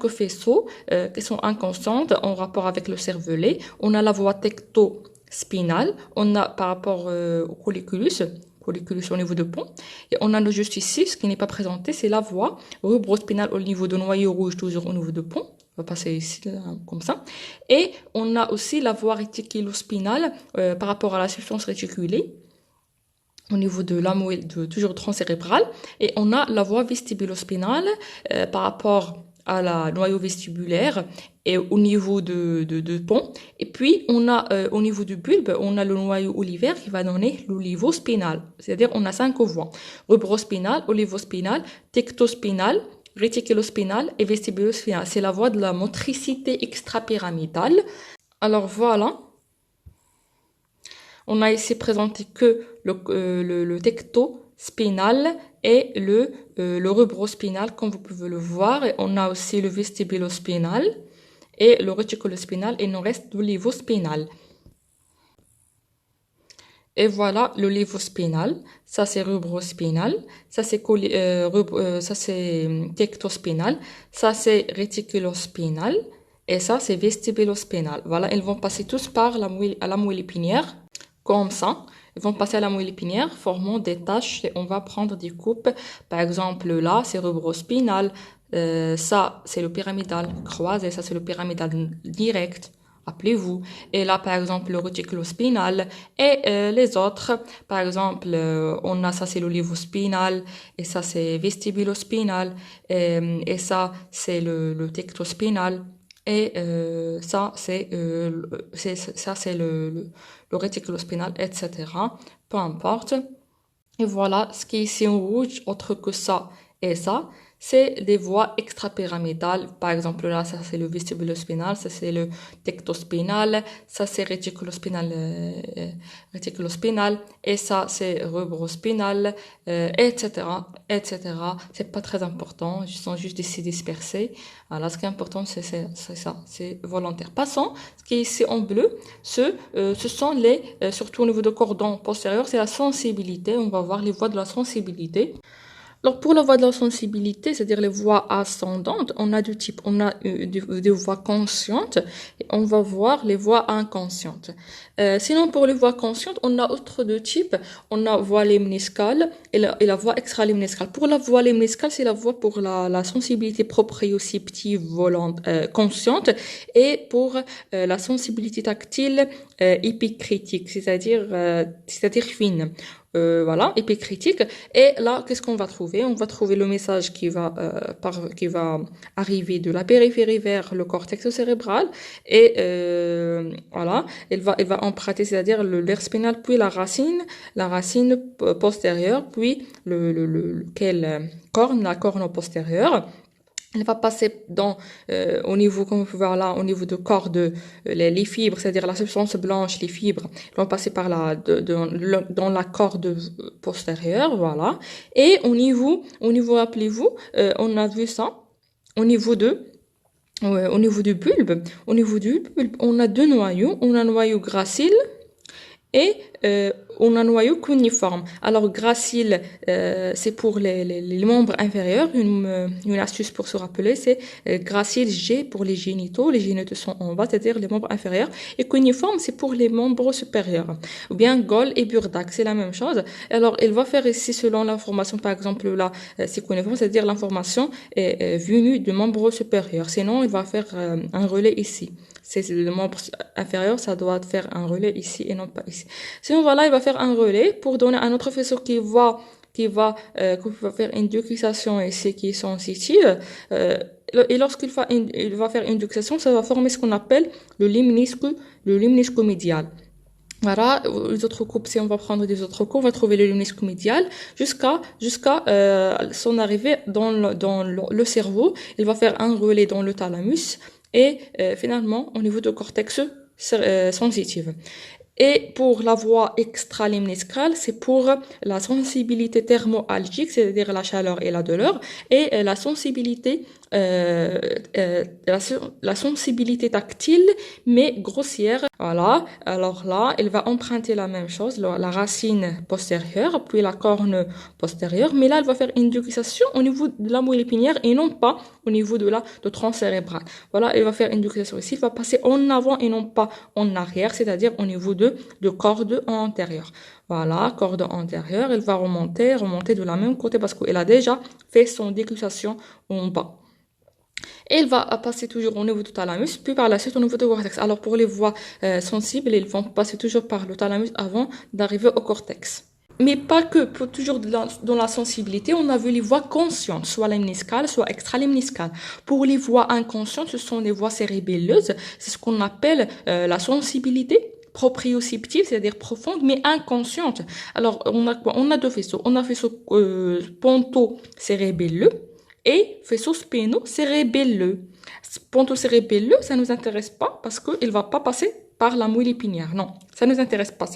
S1: faisceaux qui sont inconstantes en rapport avec le cervelet. On a la voie tecto-spinale, on a par rapport au colliculus au niveau de pont, et on a juste ici, ce qui n'est pas présenté, c'est la voie rubrospinale au niveau de noyau rouge, toujours au niveau de pont. On va passer ici, là, comme ça. Et on a aussi la voie réticulospinale par rapport à la substance réticulée au niveau de la moelle, toujours tronc cérébral. Et on a la voie vestibulospinale par rapport à la noyau vestibulaire et au niveau de pont. Et puis, on a au niveau du bulbe, on a le noyau olivaire qui va donner l'olivospinal. C'est-à-dire, on a 5 voies. Rubrospinal, olivospinal, tectospinal, réticulospinal et vestibulospinal. C'est la voie de la motricité extrapyramidale. Alors voilà, on a ici présenté que le tectospinal et le rubrospinal, comme vous pouvez le voir. Et on a aussi le vestibulospinal et le réticulospinal, et il nous reste l'olivospinal. Et voilà le lévospinal, ça c'est rubrospinal, ça c'est tectospinal, ça c'est réticulospinal et ça c'est vestibulospinal. Voilà, ils vont passer tous par la moelle épinière, comme ça. Ils vont passer à la moelle épinière, formant des taches et on va prendre des coupes. Par exemple, là, c'est rubrospinal, ça c'est le pyramidal croisé, ça c'est le pyramidal direct. Appelez-vous. Et là, par exemple, le réticulospinal et les autres. Par exemple, on a ça, c'est l'olivospinal et ça, c'est vestibulospinal et ça, c'est le tectospinal et ça, c'est le réticulospinal, etc. Peu importe. Et voilà, ce qui est ici en rouge, autre que ça et ça, c'est des voies extrapyramidales. Par exemple, là, ça c'est le vestibulospinal, ça c'est le tectospinal, ça c'est réticulospinal, et ça c'est rubrospinal, etc., etc. C'est pas très important, ils sont juste ici dispersés. Voilà, ce qui est important, c'est ça, c'est volontaire. Passons, ce qui est ici en bleu, ce sont surtout au niveau de cordon postérieur, c'est la sensibilité. On va voir les voies de la sensibilité. Alors, pour la voie de la sensibilité, c'est-à-dire les voies ascendantes, on a deux types. On a des voies conscientes et on va voir les voies inconscientes. Sinon, pour les voies conscientes, on a autre deux types. On a voie lemniscale et la voie extralemniscale. Pour la voie lemniscale, c'est la voie pour la sensibilité proprioceptive consciente, et pour la sensibilité tactile épicritique, c'est-à-dire fine. Voilà, épicritique. Et là, qu'est-ce qu'on va trouver? On va trouver le message qui va arriver de la périphérie vers le cortex cérébral. Et voilà, il va emprunter, c'est-à-dire l'aire spinale, puis la racine postérieure, puis quelle corne, la corne postérieure. Elle va passer au niveau, comme vous pouvez voir là, au niveau de corps les fibres, c'est-à-dire la substance blanche, les fibres, elles vont passer par dans la corde postérieure, voilà. Et au niveau, rappelez-vous, on a vu ça, au niveau du bulbe. Au niveau du bulbe, on a deux noyaux. On a un noyau gracile et on a un noyau cuniforme. Alors, gracile, c'est pour les membres inférieurs. Une astuce pour se rappeler, c'est gracile, G pour les génitaux. Les génitaux sont en bas, c'est-à-dire les membres inférieurs. Et cuniforme, c'est pour les membres supérieurs. Ou bien Goll et Burdak, c'est la même chose. Alors, il va faire ici, selon l'information, par exemple, là, c'est cuniforme, c'est-à-dire l'information est venue du membre supérieur. Sinon, il va faire un relais ici. C'est le membre inférieur, ça doit faire un relais ici et non pas ici. Sinon, voilà, il va faire un relais pour donner un autre faisceau qui va faire une ductisation ici qui est sensitive. Et lorsqu'il va faire une ductisation, ça va former ce qu'on appelle le limnisque médial. Voilà, les autres coupes, si on va prendre des autres coupes, on va trouver le lumnisque médial jusqu'à son arrivée dans le cerveau. Il va faire un relais dans le thalamus et finalement au niveau du cortex sensitif. Et pour la voie extralimniscale, c'est pour la sensibilité thermoalgique, c'est-à-dire la chaleur et la douleur, et la sensibilité, euh, la, la sensibilité tactile, mais grossière. Voilà. Alors là, elle va emprunter la même chose, la racine postérieure, puis la corne postérieure, mais là, elle va faire une décussation au niveau de la moelle épinière et non pas au niveau de tronc cérébral. Voilà, elle va faire une décussation ici, elle va passer en avant et non pas en arrière, c'est-à-dire au niveau de corde antérieure. Voilà, corde antérieure, elle va remonter de la même côté parce qu'elle a déjà fait son décussation en bas. Et elle va passer toujours au niveau du thalamus, puis par la suite au niveau du cortex. Alors pour les voies sensibles, ils vont passer toujours par le thalamus avant d'arriver au cortex. Mais pas que, pour toujours dans la sensibilité, on a vu les voies conscientes, soit limniscales, soit extralimniscales. Pour les voies inconscientes, ce sont les voies cérébelleuses, c'est ce qu'on appelle la sensibilité proprioceptive, c'est-à-dire profonde, mais inconsciente. Alors, on a quoi? On a deux faisceaux. On a faisceau ponto-cérébelleux et faisceau spéno-cérébelleux. Ponto-cérébelleux, ça nous intéresse pas parce qu'il va pas passer par la moelle épinière. Non, ça nous intéresse pas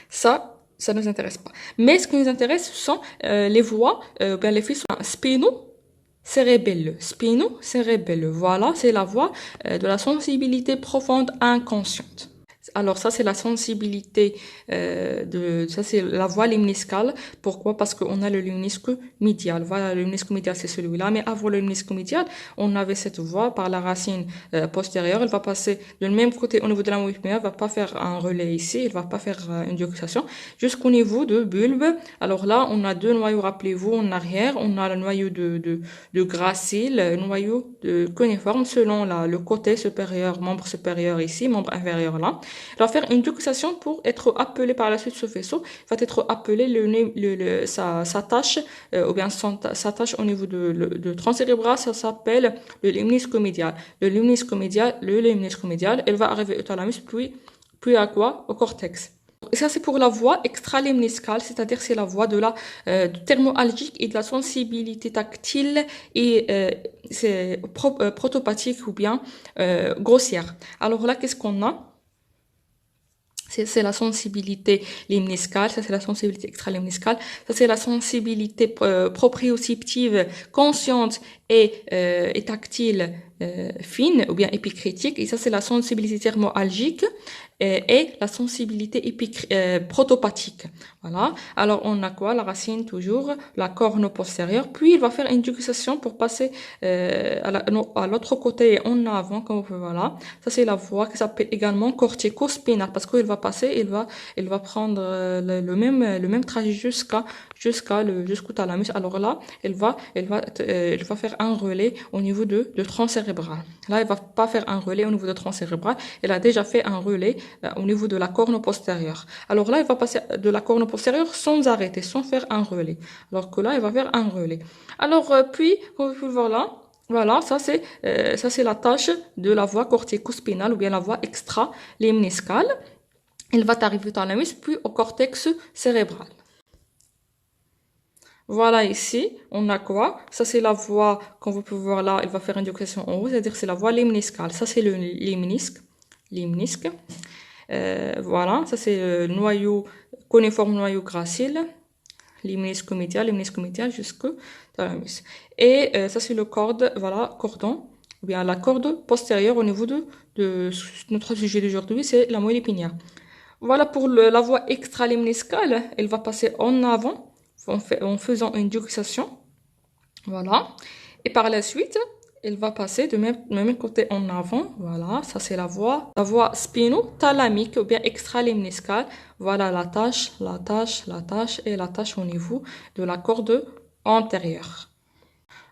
S1: ça. Ça nous intéresse pas. Mais ce qui nous intéresse, ce sont les voies, bien les faisceaux spéno-cérébelleux. Spéno-cérébelleux. Voilà, c'est la voie de la sensibilité profonde inconsciente. Alors ça c'est la sensibilité ça c'est la voie limniscale. Pourquoi? Parce qu'on a le limnisque médial. Voilà, le limnisque médial c'est celui-là, mais avant le limnisque médial, on avait cette voie par la racine postérieure. Elle va passer du même côté au niveau de la moelle épinière, elle va pas faire un relais ici, elle va pas faire une décussation jusqu'au niveau de bulbe. Alors là, on a deux noyaux, rappelez-vous, en arrière, on a le noyau de gracile, le noyau de cuniforme selon le côté supérieur, membre supérieur ici, membre inférieur là. Il va faire une décussation pour être appelé par la suite ce vaisseau. Il va être appelé sa tâche, ou bien sa tâche au niveau de tronc cérébral, ça s'appelle le limnisque médial. Le limnisque médial, elle va arriver au thalamus, puis à quoi? Au cortex. Et ça, c'est pour la voie extralimniscale, c'est-à-dire c'est la voie du thermoalgique et de la sensibilité tactile et c'est protopathique ou bien grossière. Alors là, qu'est-ce qu'on a? C'est la sensibilité limniscale, ça c'est la sensibilité extralimniscale, ça c'est la sensibilité proprioceptive consciente et tactile fine ou bien épicritique, et ça c'est la sensibilité thermoalgique et la sensibilité protopathique. Voilà. Alors on a quoi? La racine toujours, la corne postérieure, puis il va faire une décussation pour passer à l'autre côté en avant, comme voilà. Ça c'est la voie qui s'appelle également cortico-spinale parce qu'il va passer, il va prendre le même trajet jusqu'au thalamus. Alors là, il va faire un relais au niveau de tronc cérébral. Là, il va pas faire un relais au niveau de tronc cérébral. Il a déjà fait un relais au niveau de la corne postérieure. Alors là, il va passer de la corne postérieure sans arrêter, sans faire un relais. Alors que là, il va faire un relais. Alors puis, vous pouvez voir là. Voilà, ça c'est la tâche de la voie cortico-spinale ou bien la voie extra-limniscale. Il va arriver au thalamus puis au cortex cérébral. Voilà ici, on a quoi? Ça c'est la voie, comme vous pouvez voir là, elle va faire une décussation en haut, c'est-à-dire c'est la voie limniscale. Ça c'est le limnisque. Voilà, ça c'est le noyau, cuniforme noyau gracile, limnisque médial jusqu'au thalamus. Et ça c'est le cordon, ou bien la corde postérieure au niveau de notre sujet d'aujourd'hui, c'est la moelle épinière. Voilà pour la voie extralimniscale, elle va passer en avant en faisant une décussation. Voilà. Et par la suite, elle va passer de même côté en avant. Voilà, ça c'est la voie spinothalamique ou bien extralimniscale. Voilà la tâche et la tâche au niveau de la corde antérieure.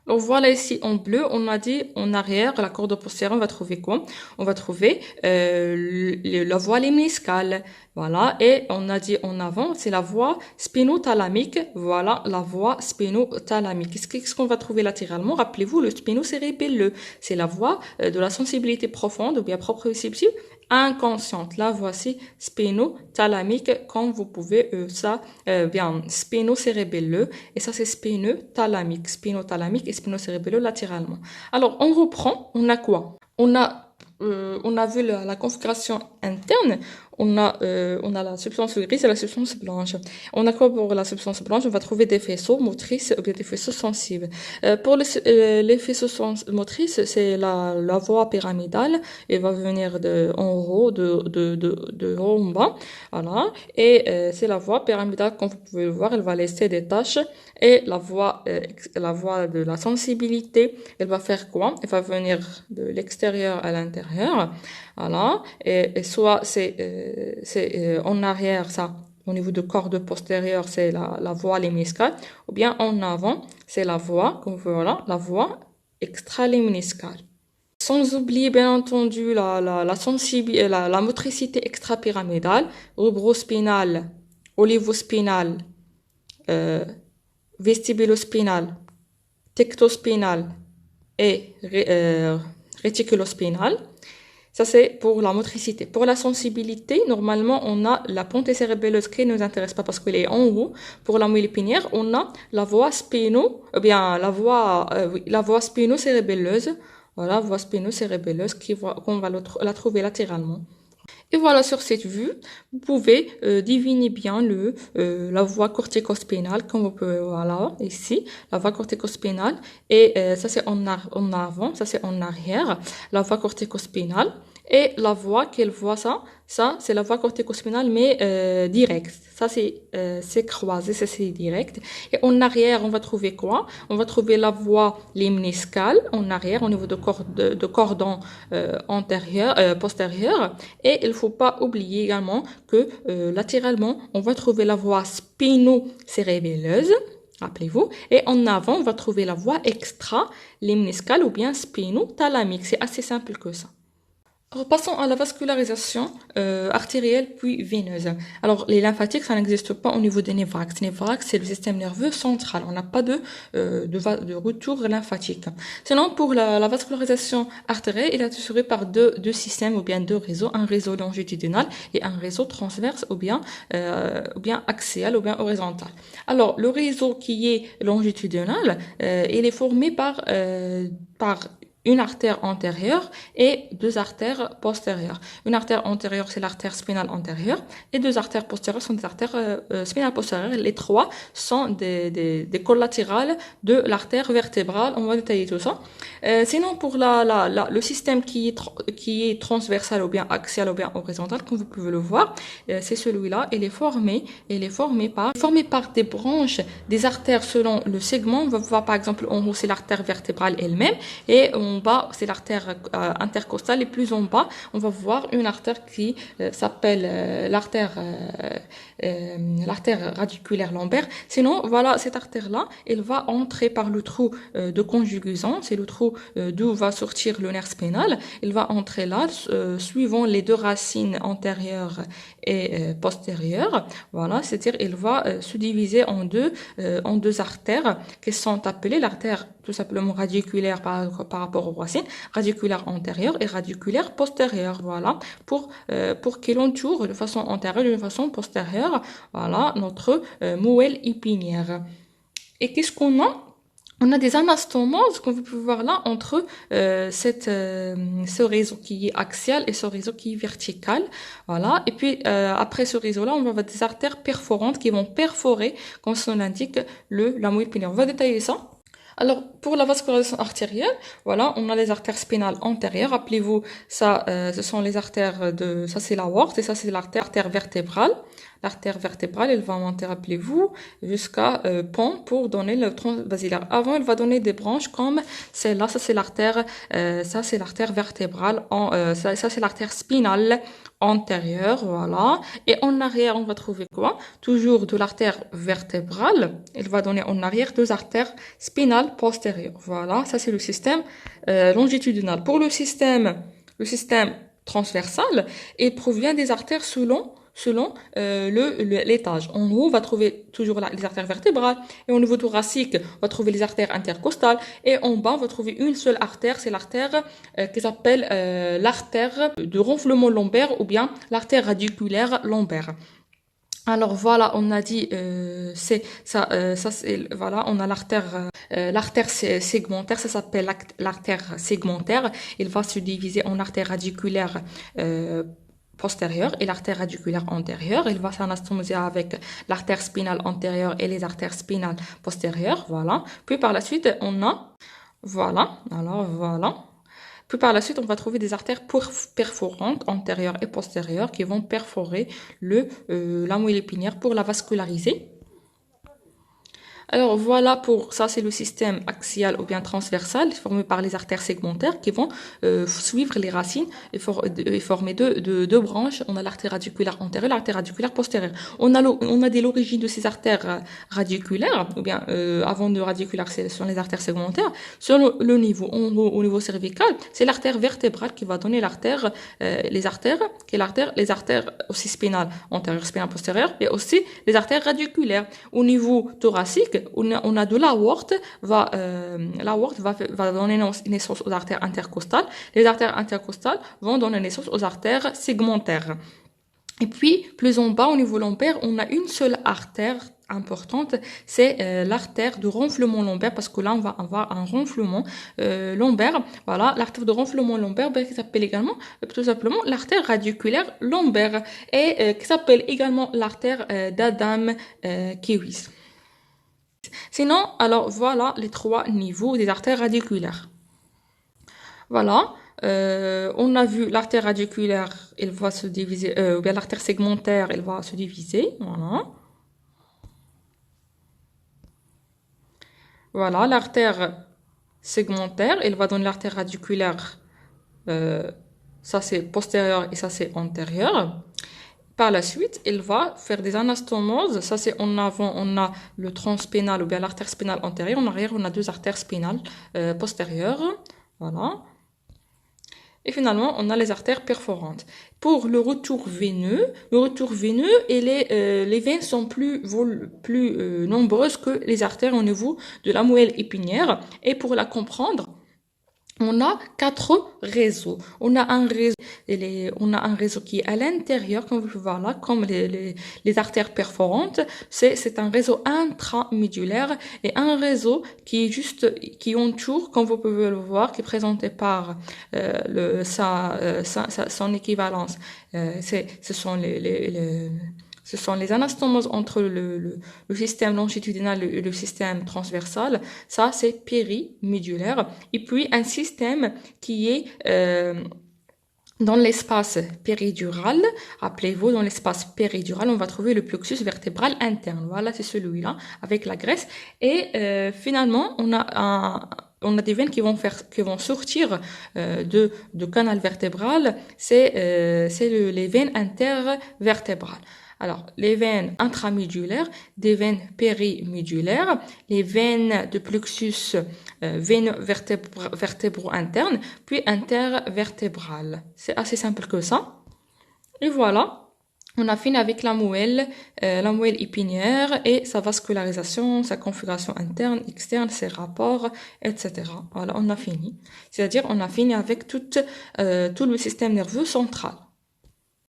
S1: Donc voilà ici en bleu, on a dit en arrière, la corde postérieure, on va trouver quoi? On va trouver la voie limniscale, voilà, et on a dit en avant, c'est la voie spinothalamique, voilà, la voie spinothalamique. Qu'est-ce qu'on va trouver latéralement? Rappelez-vous, le spinocérébelleux, c'est la voie de la sensibilité profonde ou bien proprioceptive inconsciente. La voici spénothalamique, comme vous pouvez bien spénocérébelleux, et ça c'est spénothalamique et spénocérébelleux latéralement. Alors on reprend, on a quoi? On a vu la configuration interne, on a la substance grise et la substance blanche. On a quoi pour la substance blanche? On va trouver des faisceaux motrices ou bien des faisceaux sensibles. Pour les faisceaux motrices, c'est la voie pyramidale. Elle va venir en haut, de haut en bas. Voilà. Et c'est la voie pyramidale, comme vous pouvez le voir, elle va laisser des taches. Et la voie de la sensibilité, elle va faire quoi? Elle va venir de l'extérieur à l'intérieur. Voilà. Et soit c'est en arrière, ça, au niveau du corps de postérieur, c'est la voie lémniscale, ou bien en avant, c'est la voie, comme voilà, la voie extralémniscale. Sans oublier, bien entendu, la motricité extrapyramidale, rubrospinale, olivospinale, vestibulospinale, tectospinale et réticulospinale. Ça, c'est pour la motricité. Pour la sensibilité, normalement, on a la pointe cérébelleuse qui ne nous intéresse pas parce qu'elle est en haut. Pour la moelle épinière, on a la voie la voie spénocérébelleuse. Voilà, voie spénocérébelleuse qu'on va la trouver latéralement. Et voilà, sur cette vue, vous pouvez deviner bien la voie corticospinale, comme vous pouvez voir là, ici, la voie corticospinale. Et ça, c'est en avant, ça, c'est en arrière, la voie corticospinale. Et la voie, quelle voie ça, c'est la voie corticospinale, mais directe. Ça, c'est croisé, ça, c'est direct. Et en arrière, on va trouver quoi? On va trouver la voie limniscale, en arrière, au niveau de cordon postérieur. Et il faut pas oublier également que latéralement, on va trouver la voie spinocérébelleuse. Rappelez-vous. Et en avant, on va trouver la voie extra-limniscale ou bien spinothalamique. C'est assez simple que ça. Alors, passons à la vascularisation artérielle puis veineuse. Alors, les lymphatiques, ça n'existe pas au niveau des névraques. Névraques, c'est le système nerveux central. On n'a pas de retour lymphatique. Sinon, pour la vascularisation artérielle, il est assuré par deux systèmes ou bien deux réseaux. Un réseau longitudinal et un réseau transverse ou bien axial ou bien horizontal. Alors, le réseau qui est longitudinal, il est formé par une artère antérieure et deux artères postérieures. Une artère antérieure, c'est l'artère spinale antérieure, et deux artères postérieures sont des artères spinales postérieures. Les trois sont des collatérales de l'artère vertébrale. On va détailler tout ça. Sinon, pour le système qui est transversal ou bien axial ou bien horizontal, comme vous pouvez le voir, c'est celui-là. Il est formé par des branches, des artères selon le segment. On va voir par exemple en haut, c'est l'artère vertébrale elle-même, et en bas, c'est l'artère intercostale, et plus en bas, on va voir une artère qui s'appelle l'artère radiculaire lombaire. Sinon, voilà, cette artère-là, elle va entrer par le trou de conjugaison, c'est le trou d'où va sortir le nerf spinal. Elle va entrer là, suivant les deux racines antérieures et postérieures. Voilà, c'est-à-dire, elle va se diviser en deux artères qui sont appelées l'artère tout simplement radiculaire par rapport aux racines, radiculaire antérieure et radiculaire postérieure. Voilà, pour qu'elle entoure de façon antérieure et de façon postérieure, voilà, notre moelle épinière. Et qu'est-ce qu'on a? On a des anastomoses, comme vous pouvez voir là, entre ce réseau qui est axial et ce réseau qui est vertical. Voilà. Et puis, après ce réseau-là, on va avoir des artères perforantes qui vont perforer, comme son l'indique, la moelle épinière. On va détailler ça. Alors, pour la vascularisation artérielle, voilà, on a les artères spinales antérieures. Rappelez-vous, ça, ce sont les artères ça c'est l'aorte, et ça c'est l'artère vertébrale. L'artère vertébrale, elle va monter, rappelez-vous, jusqu'à pont pour donner le tronc basilaire. Avant, elle va donner des branches comme celle-là, ça c'est l'artère vertébrale, ça c'est l'artère spinale antérieure, voilà. Et en arrière, on va trouver quoi? Toujours de l'artère vertébrale, elle va donner en arrière deux artères spinales postérieures. Voilà, ça c'est le système longitudinal. Pour le système transversal, il provient des artères selon selon l'étage. En haut, on va trouver toujours les artères vertébrales, et au niveau thoracique, on va trouver les artères intercostales, et en bas, on va trouver une seule artère, c'est l'artère qui s'appelle l'artère de renflement lombaire ou bien l'artère radiculaire lombaire. Alors voilà, on a dit c'est ça, c'est voilà, on a l'artère segmentaire, ça s'appelle l'artère segmentaire. Il va se diviser en artère radiculaire postérieure et l'artère radiculaire antérieure. Il va s'anastomoser avec l'artère spinale antérieure et les artères spinales postérieures. Voilà. Puis par la suite, on a voilà. Alors voilà. Puis par la suite, on va trouver des artères perforantes antérieures et postérieures qui vont perforer la moelle épinière pour la vasculariser. Alors voilà, pour ça c'est le système axial ou bien transversal formé par les artères segmentaires qui vont suivre les racines et former deux branches. On a l'artère radiculaire antérieure, l'artère radiculaire postérieure. On a dès l'origine de ces artères radiculaires, ou bien avant de radiculaire, ce sont les artères segmentaires. Sur le niveau, au niveau cervical, c'est l'artère vertébrale qui va donner les artères aussi spinales antérieures, spinales postérieures, et aussi les artères radiculaires. Au niveau thoracique, on a de l'aorte, l'aorte va donner naissance aux artères intercostales. Les artères intercostales vont donner naissance aux artères segmentaires. Et puis, plus en bas, au niveau lombaire, on a une seule artère importante, c'est l'artère de renflement lombaire, parce que là, on va avoir un renflement lombaire. Voilà, l'artère de renflement lombaire, qui s'appelle également, tout simplement, l'artère radiculaire lombaire, et qui s'appelle également l'artère d'Adam-Kewis. Sinon, alors voilà les trois niveaux des artères radiculaires. Voilà, on a vu l'artère radiculaire, elle va se diviser, ou bien l'artère segmentaire, elle va se diviser, voilà. Voilà, l'artère segmentaire, elle va donner l'artère radiculaire, ça c'est postérieur et ça c'est antérieur. Par la suite, il va faire des anastomoses. Ça, c'est en avant, on a le tronc spinal ou bien l'artère spinale antérieure. En arrière, on a deux artères spinales postérieures. Voilà. Et finalement, on a les artères perforantes. Pour le retour veineux, les veines sont plus nombreuses que les artères au niveau de la moelle épinière. Et pour la comprendre, on a 4 réseaux. On a un réseau qui est à l'intérieur, comme vous pouvez voir là, comme les artères perforantes. C'est un réseau intramédulaire et un réseau qui entoure, comme vous pouvez le voir, qui est présenté par son équivalence. Ce sont les anastomoses entre le système longitudinal et le système transversal. Ça, c'est périmédulaire. Et puis, un système qui est dans l'espace péridural. Rappelez-vous, dans l'espace péridural, on va trouver le plexus vertébral interne. Voilà, c'est celui-là, avec la graisse. Et finalement, on a des veines qui vont sortir de canal vertébral. C'est les veines intervertébrales. Alors, les veines intramédulaires, des veines périmédulaires, les veines de plexus veineux vertébraux internes, puis intervertébrales. C'est assez simple que ça. Et voilà. On a fini avec la moelle épinière et sa vascularisation, sa configuration interne, externe, ses rapports, etc. Voilà, on a fini. C'est-à-dire, on a fini avec tout le système nerveux central.